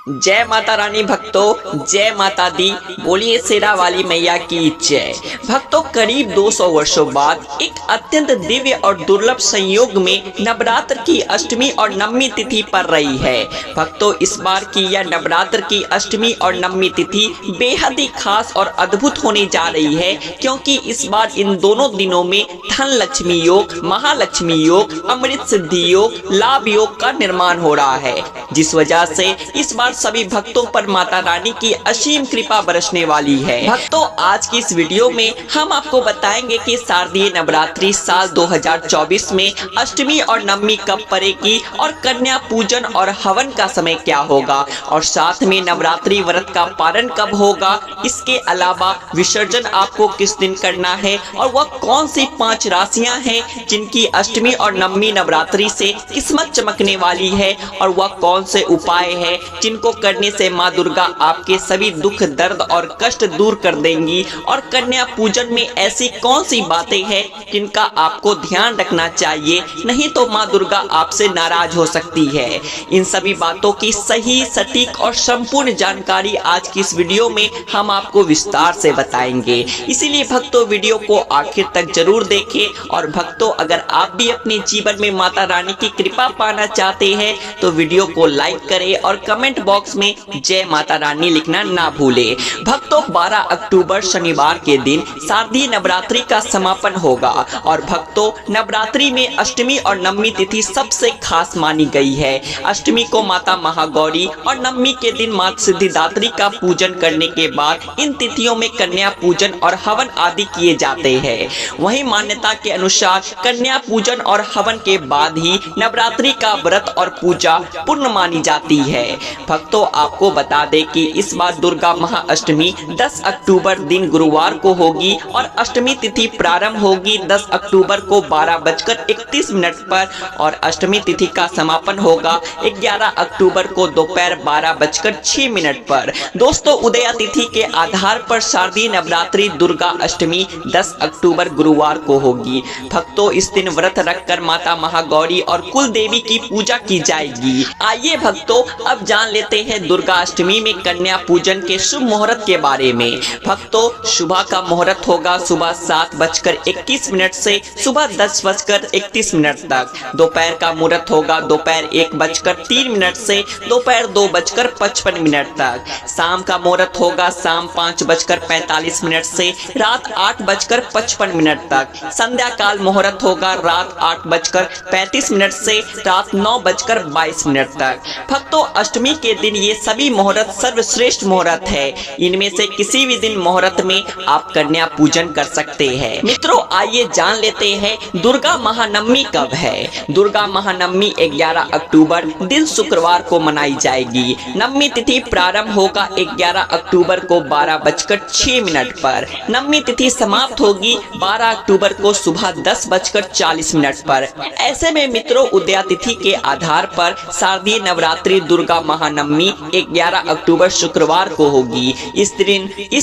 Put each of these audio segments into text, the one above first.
जय माता रानी भक्तों, जय माता दी, बोलिए शेरा वाली मैया की जय। भक्तों, करीब 200 वर्षों बाद एक अत्यंत दिव्य और दुर्लभ संयोग में नवरात्र की अष्टमी और नवमी तिथि पड़ रही है। भक्तों, इस बार की यह नवरात्र की अष्टमी और नवमी तिथि बेहद ही खास और अद्भुत होने जा रही है, क्योंकि इस बार इन दोनों दिनों में धन लक्ष्मी योग, महालक्ष्मी योग, अमृत सिद्धि योग, लाभ योग का निर्माण हो रहा है, जिस वजह से इस बार सभी भक्तों पर माता रानी की असीम कृपा बरसने वाली है। भक्तों, आज की इस वीडियो में हम आपको बताएंगे कि शारदीय नवरात्रि साल 2024 में अष्टमी और नवमी कब पड़ेगी और कन्या पूजन और हवन का समय क्या होगा, और साथ में नवरात्रि व्रत का पारण कब होगा। इसके अलावा विसर्जन आपको किस दिन करना है और वह कौन सी 5 राशियां हैं जिनकी अष्टमी और नवमी नवरात्रि से किस्मत चमकने वाली है, और वह कौन से उपाय है जिनको करने से माँ दुर्गा आपके सभी दुख, दर्द और कष्ट दूर कर देंगी, और कन्या पूजन में ऐसी कौन सी बातें हैं जिनका आपको ध्यान रखना चाहिए, नहीं तो माँ दुर्गा आपसे नाराज हो सकती है। इन सभी बातों की सही, सटीक और संपूर्ण जानकारी आज की इस वीडियो में हम आपको विस्तार से बताएंगे। इसीलिए भक्तों, वीडियो को आखिर तक जरूर देखें। और भक्तों, अगर आप भी अपने जीवन में माता रानी की कृपा पाना चाहते हैं तो वीडियो को लाइक करें और कमेंट बॉक्स में जय माता रानी लिखना ना भूलें। भक्तों, 12 अक्टूबर शनिवार के दिन शारदीय नवरात्रि का समापन होगा, और भक्तों, नवरात्रि में अष्टमी और नवमी तिथि सबसे खास मानी गई है। अष्टमी को माता महागौरी और नवमी के दिन मां सिद्धिदात्री का पूजन करने के बाद इन तिथियों में कन्या पूजन और हवन आदि किए जाते हैं। वहीं मान्यता के अनुसार कन्या पूजन और हवन के बाद ही नवरात्रि का व्रत और पूजा पूर्ण मानी जाती है। भक्तों, आपको बता दें कि इस बार दुर्गा महाअष्टमी 10 अक्टूबर दिन गुरुवार को होगी, और अष्टमी तिथि प्रारंभ होगी 10 अक्टूबर को 12:31 पर, और अष्टमी तिथि का समापन होगा 11 अक्टूबर को दोपहर 12:06 पर। दोस्तों, उदया तिथि के आधार पर शारदीय नवरात्रि दुर्गा अष्टमी 10 अक्टूबर गुरुवार को होगी। भक्तों, इस दिन व्रत रखकर माता महागौरी और कुल देवी की पूजा की जाएगी। आइए भक्तों, अब जान लेते हैं दुर्गा अष्टमी में कन्या पूजन के शुभ मुहूर्त के बारे में। भक्तों, सुबह का मुहूर्त होगा सुबह 7:21 से सुबह 10:31 तक। दोपहर का मुहूर्त होगा दोपहर 1:03 से दोपहर 2:55 तक। शाम का मुहूर्त होगा शाम 5:45 से रात 8:55 तक। संध्या काल मुहूर्त होगा रात 8:35 से रात 9:22 तक। भक्तों, अष्टमी के दिन ये सभी मुहूर्त सर्वश्रेष्ठ मुहूर्त है। इनमें से किसी भी दिन मुहूर्त में आप कन्या पूजन कर सकते हैं। मित्रों, आइए जान लेते हैं दुर्गा महानवमी कब है। दुर्गा महानवमी 11 अक्टूबर दिन शुक्रवार को मनाई जाएगी। नवमी तिथि प्रारंभ होगा 11 अक्टूबर को 12:06 पर। नवमी तिथि समाप्त होगी 12 अक्टूबर को सुबह 10:40 पर। ऐसे में मित्रों, उदया तिथि के आधार पर शारदीय नवरात्रि दुर्गा महानवमी 11 अक्टूबर शुक्रवार को होगी। इस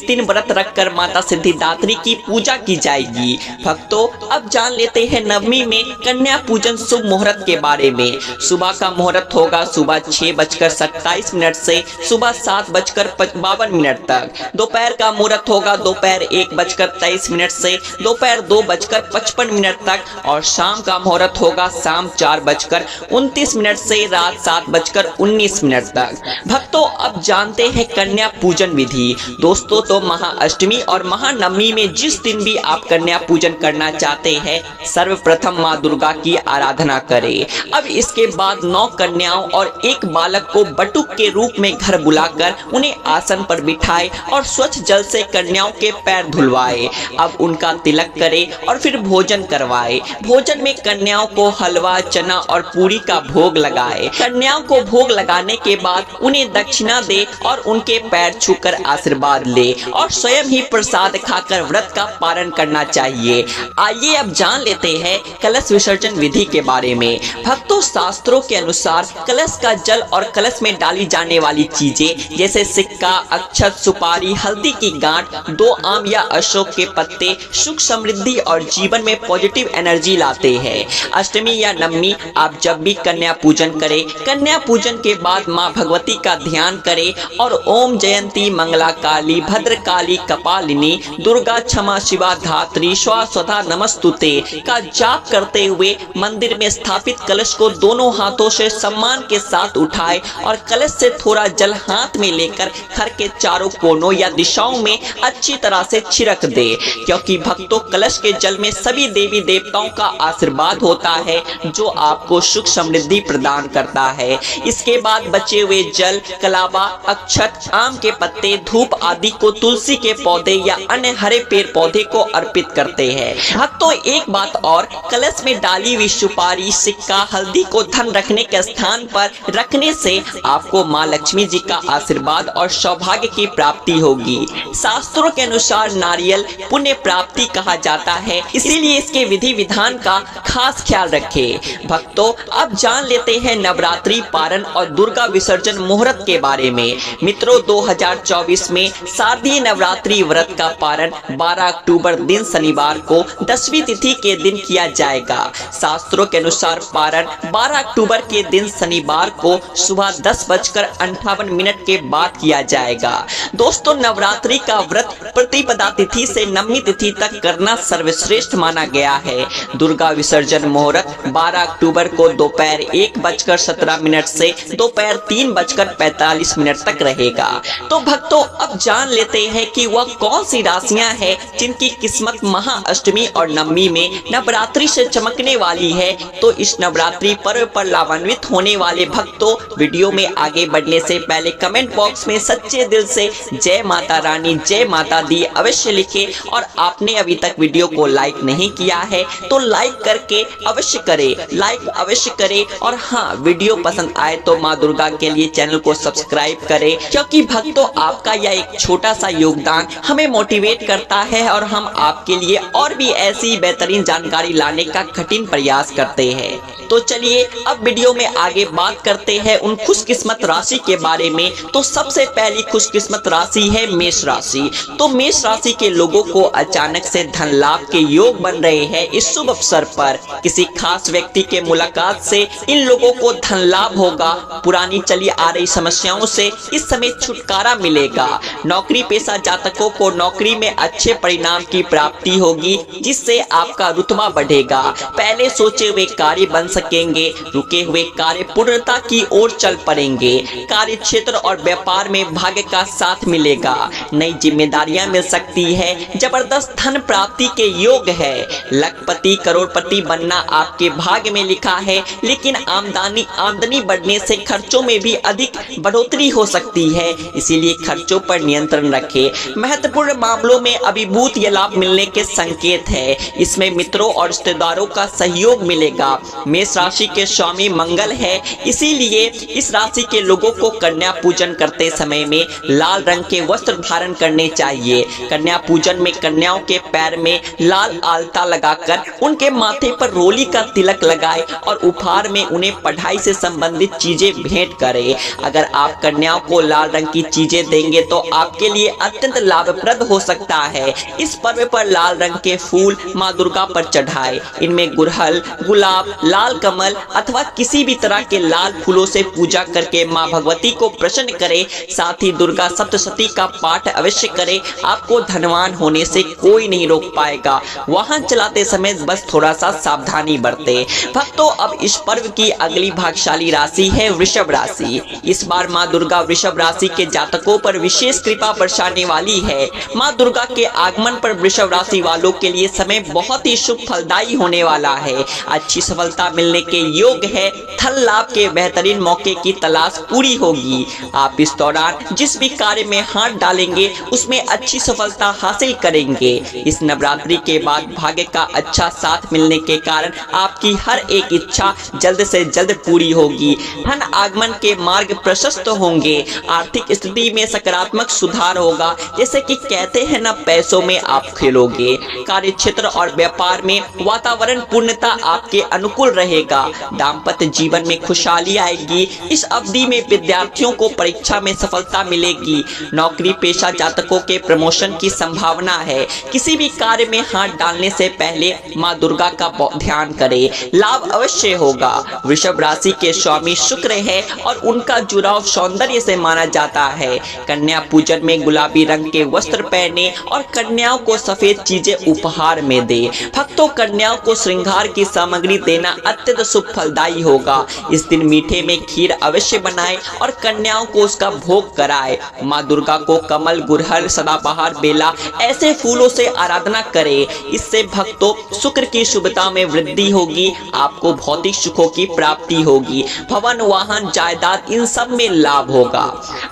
दिन व्रत रखकर माता सिद्धिदात्री की पूजा की जाएगी। भक्तों, अब जान लेते हैं नवमी में कन्या पूजन शुभ मुहूर्त के बारे में। सुबह का मुहूर्त होगा सुबह 6:27 से सुबह 7:52 तक। दोपहर का मुहूर्त होगा दोपहर 1:23 से दोपहर 2:55 तक, और शाम का मुहूर्त होगा शाम 4:29 से रात 7:19 तक। भक्तों, अब जानते हैं कन्या पूजन विधि। दोस्तों, तो महाअष्टमी और महानवमी में जिस दिन भी आप कन्या पूजन करना चाहते हैं, सर्वप्रथम माँ दुर्गा की आराधना करें। अब इसके बाद 9 कन्याओं और 1 बालक को बटुक के रूप में घर बुलाकर उन्हें आसन पर बिठाए और स्वच्छ जल से कन्याओं के पैर धुलवाए। अब उनका तिलक करें और फिर भोजन करवाए। भोजन में कन्याओं को हलवा, चना और पूरी का भोग लगाए। कन्याओं को भोग लगाने के बाद उन्हें दक्षिणा दे और उनके पैर छूकर आशीर्वाद ले, और स्वयं ही प्रसाद खाकर व्रत का पारण करना चाहिए। आइए अब जान लेते हैं कलश विसर्जन विधि के बारे में। भक्तों, शास्त्रों के अनुसार कलश का जल और कलश में डाली जाने वाली चीजें जैसे सिक्का, अक्षत, सुपारी, हल्दी की गांठ, 2 आम या अशोक के पत्ते सुख, समृद्धि और जीवन में पॉजिटिव एनर्जी लाते हैं। अष्टमी या नवमी आप जब भी कन्या पूजन करें, कन्या पूजन के बाद माँ भगवती का ध्यान करें और ओम जयंती मंगला काली भद्रकाली कपालिनी दुर्गा क्षमा शिवा धात्री स्वधा नमस्तुते का जाप करते हुए मंदिर में स्थापित कलश को दोनों हाथों से सम्मान के साथ उठाए और कलश से थोड़ा जल हाथ में लेकर घर के चारों कोनों या दिशाओं में अच्छी तरह से छिड़क दे, क्योंकि भक्तों कलश के जल में सभी देवी देवताओं का आशीर्वाद होता है जो आपको सुख समृद्धि प्रदान करता है। इसके बाद बचे हुए जल, कलावा, अक्षत, आम के पत्ते, धूप आदि को तुलसी के पौधे या अन्य हरे पेड़ पौधे को अर्पित करते हैं। भक्तों एक बात और, कलश में डाली हुई सुपारी, सिक्का, हल्दी को धन रखने के स्थान पर रखने से आपको माँ लक्ष्मी जी का आशीर्वाद और सौभाग्य की प्राप्ति होगी। शास्त्रों के अनुसार नारियल पुण्य प्राप्ति कहा जाता है, इसीलिए इसके विधि विधान का खास ख्याल रखें। भक्तों अब जान लेते हैं नवरात्रि पारण और दुर्गा विसर्जन मुहूर्त के बारे में। मित्रों 2024 में शारदीय नवरात्रि व्रत का पारण 12 अक्टूबर दिन शनिवार को 10वीं तिथि के दिन किया जाएगा। शास्त्रों के अनुसार पारण 12 अक्टूबर के दिन शनिवार को सुबह 10:58 के बाद किया जाएगा। दोस्तों नवरात्रि का व्रत प्रतिपदा तिथि से नवमी तिथि तक करना सर्वश्रेष्ठ माना गया है। दुर्गा विसर्जन मुहूर्त 12 अक्टूबर को दोपहर 1:17 से दोपहर 3:45 तक रहेगा। तो भक्तों अब जान लेते हैं कि वह कौन सी राशियां हैं जिनकी किस्मत महाअष्टमी और नवमी में नवरात्रि से चमकने वाली है। तो इस नवरात्रि पर्व पर लाभान्वित होने वाले भक्तों वीडियो में आगे बढ़ने से पहले कमेंट बॉक्स में सच्चे दिल से जय माता रानी, जय माता दी अवश्य लिखें और आपने अभी तक वीडियो को लाइक नहीं किया है तो लाइक करके अवश्य करें, लाइक अवश्य करें। और हाँ, वीडियो पसंद आए तो माँ दुर्गा के लिए चैनल को सब्सक्राइब करें, क्योंकि भक्तों आपका यह एक छोटा सा योगदान हमें मोटिवेट करता है और हम आपके लिए और भी ऐसी बेहतरीन जानकारी लाने का कठिन प्रयास करते हैं। तो चलिए अब वीडियो में आगे बात करते हैं उन खुशकिस्मत राशि के बारे में। तो सबसे पहली खुशकिस्मत राशि है मेष राशि। तो मेष राशि के लोगों को अचानक से धन लाभ के योग बन रहे हैं। इस शुभ अवसर पर किसी खास व्यक्ति के मुलाकात से इन लोगों को धन लाभ होगा। पुरानी चली आ रही समस्याओं से इस समय छुटकारा मिलेगा। नौकरी पेशा जातकों को नौकरी में अच्छे परिणाम की प्राप्ति होगी, जिससे आपका रुतबा बढ़ेगा। पहले सोचे हुए कार्य बन सकेंगे, रुके हुए कार्य पूर्णता की ओर चल पड़ेंगे। कार्य क्षेत्र और व्यापार में भाग्य का साथ मिलेगा। नई जिम्मेदारियां मिल सकती है। जबरदस्त धन प्राप्ति के योग है। लखपति करोड़पति बनना आपके भाग्य में लिखा है, लेकिन आमदनी बढ़ने से खर्चों में भी अधिक बढ़ोतरी हो सकती है, इसीलिए खर्चों पर नियंत्रण रखें। महत्वपूर्ण मामलों में अभिभूत या लाभ मिलने के संकेत है। इसमें मित्रों और रिश्तेदारों का सहयोग मिलेगा। मेष राशि के स्वामी मंगल है, इसीलिए इस राशि के लोगों को कन्या पूजन करते समय में लाल रंग के वस्त्र धारण करने चाहिए। कन्या पूजन में कन्याओं के पैर में लाल आलता लगाकर उनके माथे पर रोली का तिलक लगाए और उपहार में उन्हें पढ़ाई से संबंधित चीजें भेंट करें। अगर आप कन्याओं को लाल रंग की चीजें देंगे तो आपके लिए अत्यंत लाभप्रद हो सकता है। इस पर्व पर लाल रंग के फूल माँ दुर्गा पर चढ़ाए। इनमें गुड़हल, गुलाब, लाल कमल अथवा किसी भी तरह के लाल फूलों से पूजा करके माँ भगवती को प्रसन्न करें। साथ ही दुर्गा सप्तशती का पाठ अवश्य करें। आपको धनवान होने से कोई नहीं रोक पाएगा। वाहन चलाते समय बस थोड़ा सा सावधानी बरते। भक्तों अब इस पर्व की अगली भाग्यशाली राशि है वृषभ राशि। इस बार माँ दुर्गा वृषभ राशि के जातकों पर विशेष कृपा बरसाने वाली है। माँ दुर्गा के आगमन पर वृषभ राशि वालों के लिए समय बहुत ही शुभ फलदायी होने वाला है। अच्छी सफलता मिलने के योग है। धन लाभ के बेहतरीन मौके की तलाश पूरी होगी। आप इस दौरान जिस भी कार्य में हाथ डालेंगे उसमें अच्छी सफलता हासिल करेंगे। इस नवरात्रि के बाद भाग्य का अच्छा साथ मिलने के कारण आपकी हर एक इच्छा जल्द से जल्द पूरी होगी। धन आगमन के मार्ग प्रशस्त होंगे। आर्थिक स्थिति में सकारात्मक सुधार होगा। जैसे कि कहते हैं ना, पैसों में आप खेलोगे। कार्य क्षेत्र और व्यापार में वातावरण पूर्णता आपके अनुकूल रहेगा। दाम्पत्य जीवन में खुशहाली आएगी। इस अवधि में विद्यार्थियों को परीक्षा में सफलता मिलेगी। नौकरी पेशा जातकों के प्रमोशन की संभावना है। किसी भी कार्य में हाथ डालने से पहले माँ दुर्गा का ध्यान करें, लाभ अवश्य होगा। वृषभ राशि के स्वामी शुक्र है और उनका जुड़ाव सौंदर्य से माना जाता है। कन्या पूजन में गुलाबी रंग के वस्त्र पहने और कन्याओं को सफेद चीजें उपहार में दे। भक्तों, कन्याओं को श्रृंगार की सामग्री देना अत्यंत शुभ फलदायी होगा। इस दिन मीठे में खीर अवश्य बनाए और कन्याओं को उसका भोग कराए। माँ दुर्गा को कमल, गुड़हल, सदाबहार, बेला ऐसे फूलों से आराधना करे। इससे भक्तों शुक्र की शुभता में वृद्धि होगी, आपको भौतिक सुखों की प्राप्ति होगी, भवन, वाहन, जायदाद इन सब में लाभ होगा।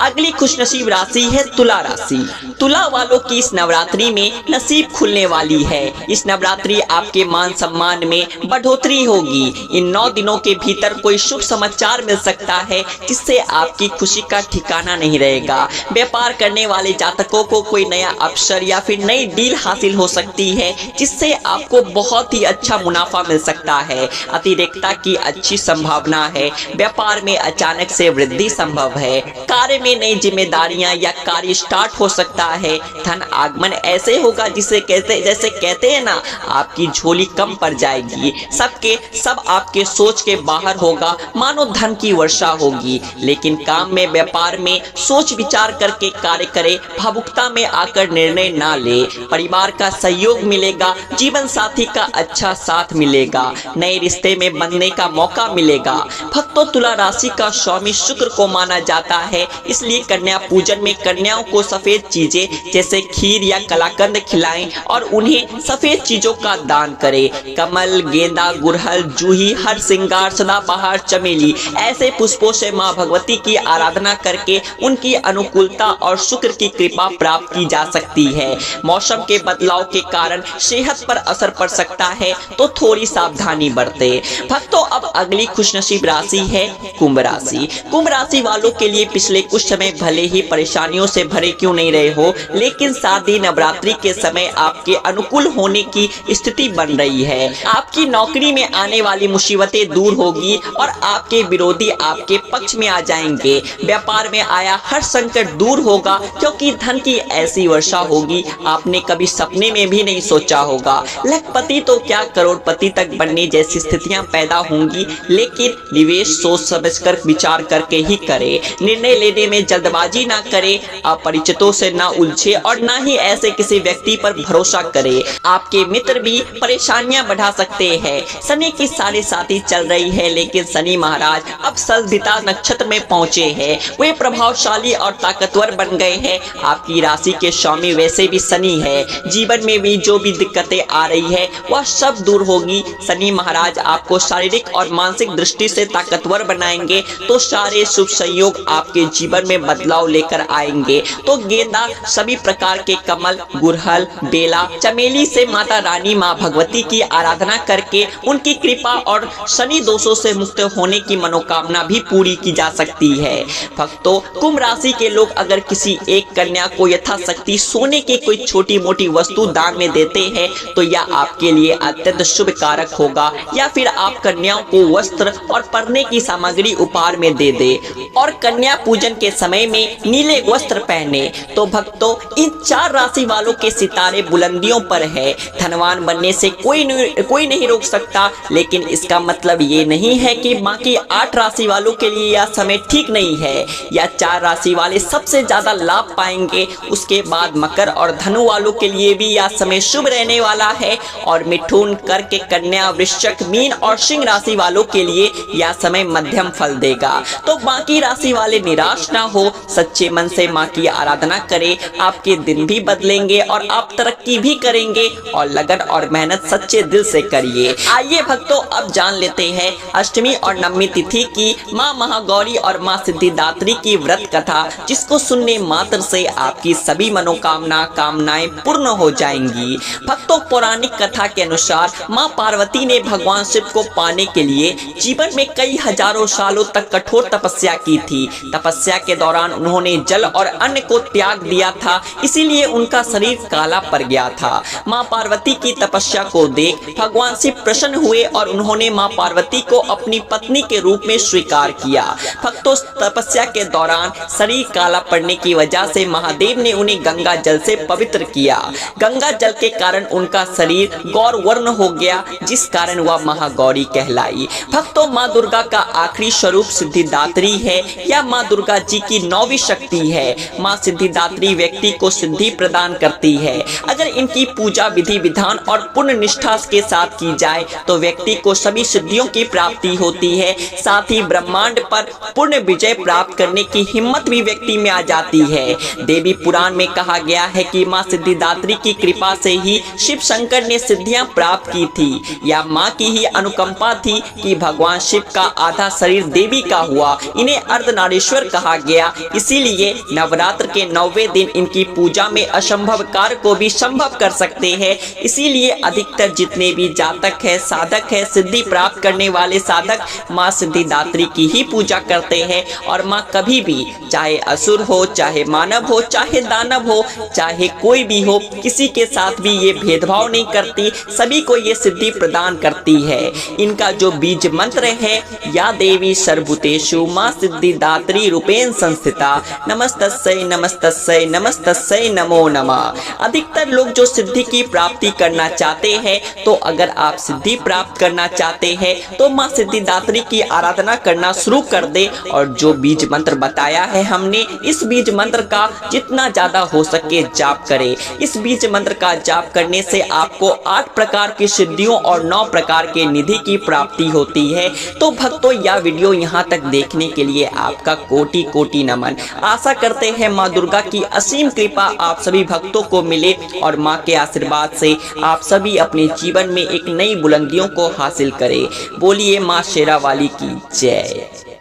अगली खुशनसीब राशि है तुला राशि। तुला वालों की इस नवरात्रि में नसीब खुलने वाली है। इस नवरात्रि आपके मान सम्मान में बढ़ोतरी होगी। इन 9 दिनों के भीतर कोई शुभ समाचार मिल सकता है जिससे आपकी खुशी का ठिकाना नहीं रहेगा। व्यापार करने वाले जातकों को कोई नया अवसर या फिर नई डील हासिल हो सकती है जिससे आपको बहुत ही अच्छा मुनाफा मिल सकता है। अतिरिक्तता की अच्छी संभावना है। व्यापार में अचानक से वृद्धि संभव है। कार्य में नई जिम्मेदारियां या कार्य स्टार्ट हो सकता है। धन आगमन ऐसे होगा जैसे कहते हैं ना, आपकी झोली कम पड़ जाएगी। सब आपके सोच के बाहर होगा, मानो धन की वर्षा होगी। लेकिन काम में, व्यापार में सोच विचार करके कार्य करे, भावुकता में आकर निर्णय ना ले। परिवार का सहयोग मिलेगा, जीवन साथी का अच्छा साथ मिलेगा, नए रिश्ते में बनने का मौका मिलेगा। भक्तों, तुला राशि का स्वामी शुक्र को माना जाता है, इसलिए कन्या पूजन में कन्याओं को सफेद चीजें जैसे खीर या कलाकंद खिलाएं और उन्हें सफेद चीजों का दान करें। कमल, गेंदा, गुड़हल, जूही, हर श्रृंगार, सदाबहार, चमेली ऐसे पुष्पों से मां भगवती की आराधना करके उनकी अनुकूलता और शुक्र की कृपा प्राप्त की जा सकती है। मौसम के बदलाव के कारण सेहत पर असर पड़ सकता है, तो थोड़ी सावधानी बरते। भक्तों, अब अगली खुशनसीब राशि है कुंभ राशि। कुंभ राशि वालों के लिए पिछले कुछ समय भले ही परेशानियों से भरे क्यों नहीं रहे हो, लेकिन शादी नवरात्रि के समय आपके अनुकूल होने की स्थिति बन रही है। आपकी नौकरी में आने वाली मुसीबतें दूर होगी और आपके विरोधी आपके पक्ष में आ जाएंगे। व्यापार में आया हर संकट दूर होगा, क्योंकि धन की ऐसी वर्षा होगी आपने कभी सपने में भी नहीं सोचा होगा। लखपति तो क्या करोड़पति तक बनने जैसी स्थितियां पैदा होंगी, लेकिन निवेश सोच समझकर विचार करके ही करे। निर्णय लेने में जल्दबाजी ना करे, अपरिचितों से ना उलझे और ना ही ऐसे किसी व्यक्ति पर भरोसा करे। आपके मित्र भी परेशानियां बढ़ा सकते हैं। शनि की साढ़े साथी चल रही है, लेकिन शनि महाराज अब सलभिता नक्षत्र में पहुंचे हैं। वे प्रभावशाली और ताकतवर बन गए हैं। आपकी राशि के स्वामी वैसे भी शनि है। जीवन में भी जो भी दिक्कतें आ रही है वह सब दूर होगी। शनि महाराज आपको शारीरिक और मानसिक दृष्टि से ताकतवर बनाएंगे, तो सारे शुभ संयोग आपके जीवन में बदलाव लेकर आएंगे। तो गेंदा, सभी प्रकार के कमल, गुड़हल, बेला, चमेली से माता रानी माँ भगवती की आराधना करके उनकी कृपा और शनि दोषों से मुक्त होने की मनोकामना भी पूरी की जा सकती है। भक्तों, कुंभ राशि के लोग अगर किसी एक कन्या को यथाशक्ति सोने की कोई छोटी मोटी वस्तु दान में देते हैं तो यह आपके लिए अत्यंत शुभ कारक होगा। या फिर आप कन्याओं को वस्त्र और पढ़ने की सामग्री उपहार में दे दे और कन्या पूजन के समय में नीले वस्त्र पहने। तो भक्तों, इन 4 राशि वालों के सितारे बुलंदियों पर है। धनवान बनने से कोई नहीं रोक सकता, लेकिन इसका मतलब ये नहीं है कि बाकी 8 राशि वालों के लिए यह समय ठीक नहीं है। या 4 राशि वाले सबसे ज्यादा लाभ पाएंगे। उसके बाद मकर और धनु वालों के लिए भी यह समय शुभ रहने वाला है और मिथुन, कर्क, कन्या, वृश्चिक, मीन और सिंह राशि वालों के लिए यह समय मध्यम फल देगा। तो बाकी राशि वाले निराश ना हो, सच्चे मन से माँ की आराधना करें। आपके दिन भी बदलेंगे और आप तरक्की भी करेंगे और लगन और मेहनत सच्चे दिल से करिए। आइए भक्तों, अब जान लेते हैं अष्टमी और नवमी तिथि की माँ महागौरी और माँ सिद्धिदात्री की व्रत कथा, जिसको सुनने मात्र से आपकी सभी कामनाएं पूर्ण हो जाएंगी। भक्तों, पौराणिक कथा के अनुसार माँ पार्वती ने भगवान शिव को पाने के लिए जीवन में कई हजारों सालों तक कठोर तपस्या की थी। तपस्या के दौरान उन्होंने जल और अन्न को त्याग दिया था, इसीलिए उनका शरीर काला पड़ गया था। माँ पार्वती की तपस्या को देख भगवान शिव प्रसन्न हुए और उन्होंने माँ पार्वती को अपनी पत्नी के रूप में स्वीकार किया। भक्तों, तपस्या के दौरान शरीर काला पड़ने की वजह से महादेव ने उन्हें गंगा जल से पवित्र किया। गंगा जल के कारण उनका शरीर गौर वर्ण हो गया, जिस कारण वह महागौरी कहलाई। भक्तों, माँ दुर्गा का आखिरी स्वरूप सिद्धि सिद्धिदात्री है या माँ दुर्गा जी की 9वीं शक्ति है। माँ सिद्धिदात्री व्यक्ति को सिद्धि प्रदान करती है। अगर इनकी पूजा विधि विधान और पूर्ण निष्ठा के साथ की जाए तो व्यक्ति को सभी सिद्धियों की प्राप्ति होती है। साथ ही ब्रह्मांड पर पूर्ण विजय प्राप्त करने की हिम्मत भी व्यक्ति में आ जाती है। देवी पुराण में कहा गया है कि माँ सिद्धिदात्री की कृपा से ही शिव शंकर ने सिद्धियां प्राप्त की थी। या माँ की ही अनुकंपा थी कि भगवान शिव का आधा शरीर देवी का हुआ। इन्हें अर्धनारीश्वर कहा गया। इसीलिए नवरात्र के 9वें दिन इनकी पूजा में असंभव कार्य को भी संभव कर सकते हैं। इसीलिए अधिकतर जितने भी जातक है, साधक है, सिद्धि प्राप्त करने वाले साधक माँ सिद्धिदात्री की ही पूजा करते हैं। और माँ कभी भी, चाहे असुर हो, चाहे मानव हो, चाहे दानव हो, चाहे कोई भी हो, किसी के साथ भी ये भेदभाव नहीं करती, सभी को ये सिद्धि प्रदान करती है। इनका जो बीज मंत्र है, या देवी सर्वभूतेषु माँ सिद्धिदात्री रूपेण संस्थिता नमस्तस्यै नमस्तस्यै नमस्तस्यै नमो नमः। अधिकतर लोग जो सिद्धि की प्राप्ति करना चाहते हैं, तो अगर आप सिद्धि प्राप्त करना चाहते हैं तो माँ सिद्धिदात्री की आराधना करना शुरू कर दे। और जो बीज मंत्र बताया है हमने, इस बीज मंत्र का जितना ज्यादा हो सके जाप करें। इस बीज मंत्र का जाप करने से आपको 8 प्रकार की सिद्धियों और 9 प्रकार के निधि की प्राप्ति होती है। तो भक्तों, यह वीडियो यहाँ तक देखने के लिए आपका कोटि कोटि नमन। आशा करते हैं माँ दुर्गा की असीम कृपा आप सभी भक्तों को मिले और माँ के आशीर्वाद से आप सभी अपने जीवन में एक नई बुलंदियों को हासिल करें। बोलिए माँ शेरा वाली की जय।